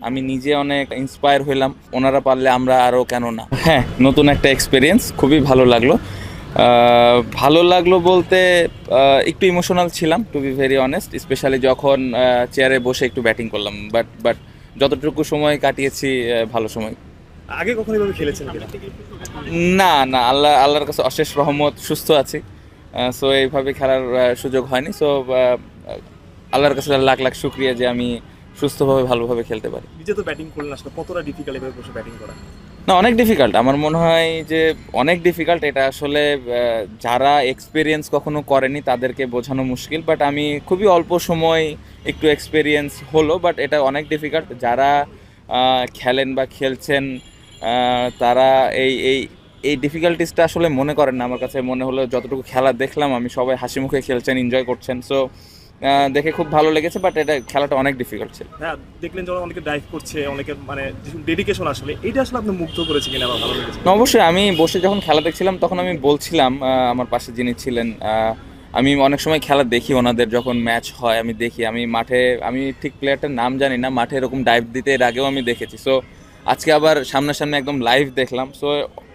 আমি নিজে অনেক ইন্সপায়ার হইলাম, ওনারা পারলে আমরা আরও কেন না। হ্যাঁ, নতুন একটা এক্সপিরিয়েন্স, খুবই ভালো লাগলো। ভালো লাগলো বলতে একটু ইমোশনাল ছিলাম, to be very honest, specially যখন চেয়ারে বসে একটু ব্যাটিং করলাম। বাট যতটুকু সময় কাটিয়েছি ভালো সময়। আগে কখনো এভাবে খেলেছেন কিনা? না না, আল্লাহর কাছে অশেষ রহমত, সুস্থ আছি। সো এইভাবে খেলার সুযোগ হয়নি। সো আল্লাহর কাছে লাখ লাখ শুক্রিয়া যে আমি সুস্থভাবে ভালোভাবে খেলতে পারি। নিজে তো ব্যাটিং করলেন, আসলে কতটা ডিফিকাল্ট এভাবে বসে ব্যাটিং করা? না, অনেক ডিফিকাল্ট, আমার মনে হয় যে অনেক ডিফিকাল্ট। এটা আসলে যারা এক্সপিরিয়েন্স কখনো করেনি তাদেরকে বোঝানো মুশকিল, বাট আমি খুবই অল্প সময় একটু এক্সপিরিয়েন্স হলো, বাট এটা অনেক ডিফিকাল্ট। যারা খেলেন বা খেলছেন তারা এই এই এই ডিফিকাল্টিসটা আসলে মনে করেন না। আমার কাছে মনে হলো যতটুকু খেলা দেখলাম আমি, সবাই হাসি মুখে খেলছেন, এনজয় করছেন। সো দেখে খুব ভালো লেগেছে, বাট এটা খেলাটা অনেক ডিফিকাল্ট ছিল। হ্যাঁ, দেখলেন যখন অনেকে ডাইভ করছে, অনেকে মানে ডেডিকেশন, আসলে এটা আসলে আপনি মুগ্ধ করেছে কিনা বা ভালো লেগেছে? অবশ্যই, আমি বসে যখন খেলা দেখছিলাম তখন আমি বলছিলাম, আমার পাশে যিনি ছিলেন, আমি অনেক সময় খেলা দেখি, ওনাদের যখন ম্যাচ হয় আমি দেখি, আমি মাঠে, আমি ঠিক প্লেয়ারটার নাম জানি না, মাঠে এরকম ডাইভ দিতে এর আগেও আমি দেখেছি। সো আজকে আবার সামনাসামনি একদম লাইভ দেখলাম। সো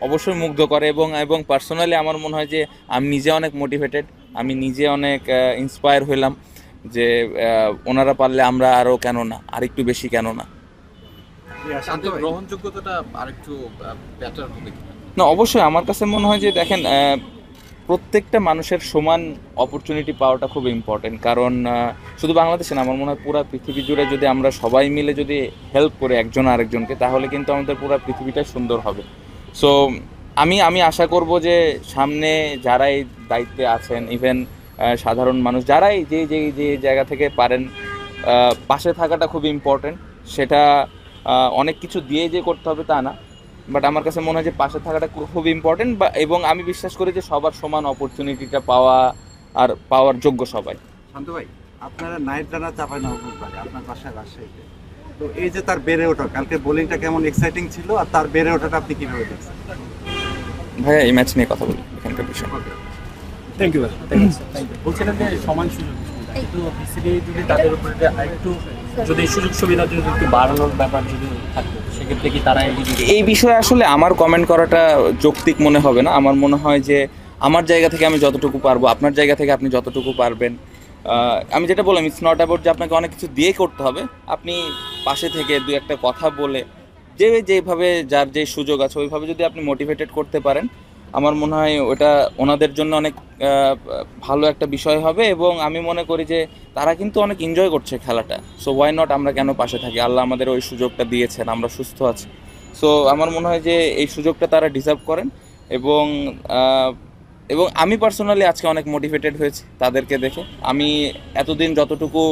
অবশ্যই মুগ্ধ করে, এবং পার্সোনালি আমার মনে হয় যে আমি নিজে অনেক মোটিভেটেড, আমি নিজে অনেক ইন্সপায়ার হইলাম যে ওনারা পারলে আমরা আরও কেন না, আর একটু বেশি কেন না। তাদের গ্রহণযোগ্যতাটা আরেকটু বেটার হবে কিনা? না, অবশ্যই আমার কাছে মনে হয় যে দেখেন, প্রত্যেকটা মানুষের সমান অপরচুনিটি পাওয়াটা খুব ইম্পর্টেন্ট। কারণ শুধু বাংলাদেশে না, আমার মনে হয় পুরো পৃথিবী জুড়ে যদি আমরা সবাই মিলে যদি হেল্প করে একজন আরেকজনকে, তাহলে কিন্তু আমাদের পুরো পৃথিবীটা সুন্দর হবে। সো আমি আশা করব যে সামনে যারা এই দায়িত্বে আছেন, ইভেন সাধারণ মানুষ যারাই যে জায়গা থেকে পারেন, পাশে থাকাটা খুব ইম্পর্টেন্ট। সেটা অনেক কিছু দিয়ে যে করতে হবে তা না, বাট আমার কাছে মনে হয় যে পাশে থাকাটা খুব ইম্পর্টেন্ট। এবং আমি বিশ্বাস করি যে সবার সমান অপরচুনিটিটা পাওয়া আর পাওয়ার যোগ্য সবাই। শান্ত ভাই, আপনারা নাইট রানার চাপায় নবাবগঞ্জ বাড়ি, আপনার বাসায় রাজশাহীতে। তো এই যে তার বেড়ে ওঠা, কালকে বোলিংটা কেমন এক্সাইটিং ছিল, আর তার বেড়ে ওঠাটা আপনি কিভাবে দেখছেন? ভাইয়া, এই ম্যাচ নিয়ে কথা বলি, এখানকার বিষয়। Thank you. বলছিলাম যে সমান সুযোগ সুবিধা, কিন্তু বিসিবি যদি তাদের উপরে আরেকটু যদি সুযোগ সুবিধা যদি একটু বাড়ানোর ব্যাপার যদি থাকতো, সেক্ষেত্রে কি তারা এই বিষয়ে আসলে আমার কমেন্ট করাটা যৌক্তিক মনে হবে না। আমার মনে হয় যে আমার জায়গা থেকে আমি যতটুকু পারবো, আপনার জায়গা থেকে আপনি যতটুকু পারবেন। আমি যেটা বললাম, ইটস নট অ্যাবাউট যে আপনাকে অনেক কিছু দিয়ে করতে হবে। আপনি পাশে থেকে দু একটা কথা বলে, যেভাবে যার যে সুযোগ আছে ওইভাবে যদি আপনি মোটিভেটেড করতে পারেন, আমার মনে হয় ওটা ওনাদের জন্য অনেক ভালো একটা বিষয় হবে। এবং আমি মনে করি যে তারা কিন্তু অনেক এনজয় করছে খেলাটা। সো ওয়াই নট আমরা কেন পাশে থাকি? আল্লাহ আমাদের ওই সুযোগটা দিয়েছেন, আমরা সুস্থ আছি। সো আমার মনে হয় যে এই সুযোগটা তারা ডিজার্ভ করেন। এবং এবং আমি পার্সোনালি আজকে অনেক মোটিভেটেড হয়েছি তাদেরকে দেখে। আমি এতদিন যতটুকু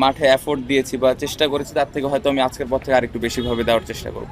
মাঠে এফোর্ট দিয়েছি বা চেষ্টা করেছি, তার থেকে হয়তো আমি আজকের পর থেকে আরেকটু বেশিভাবে দেওয়ার চেষ্টা করব।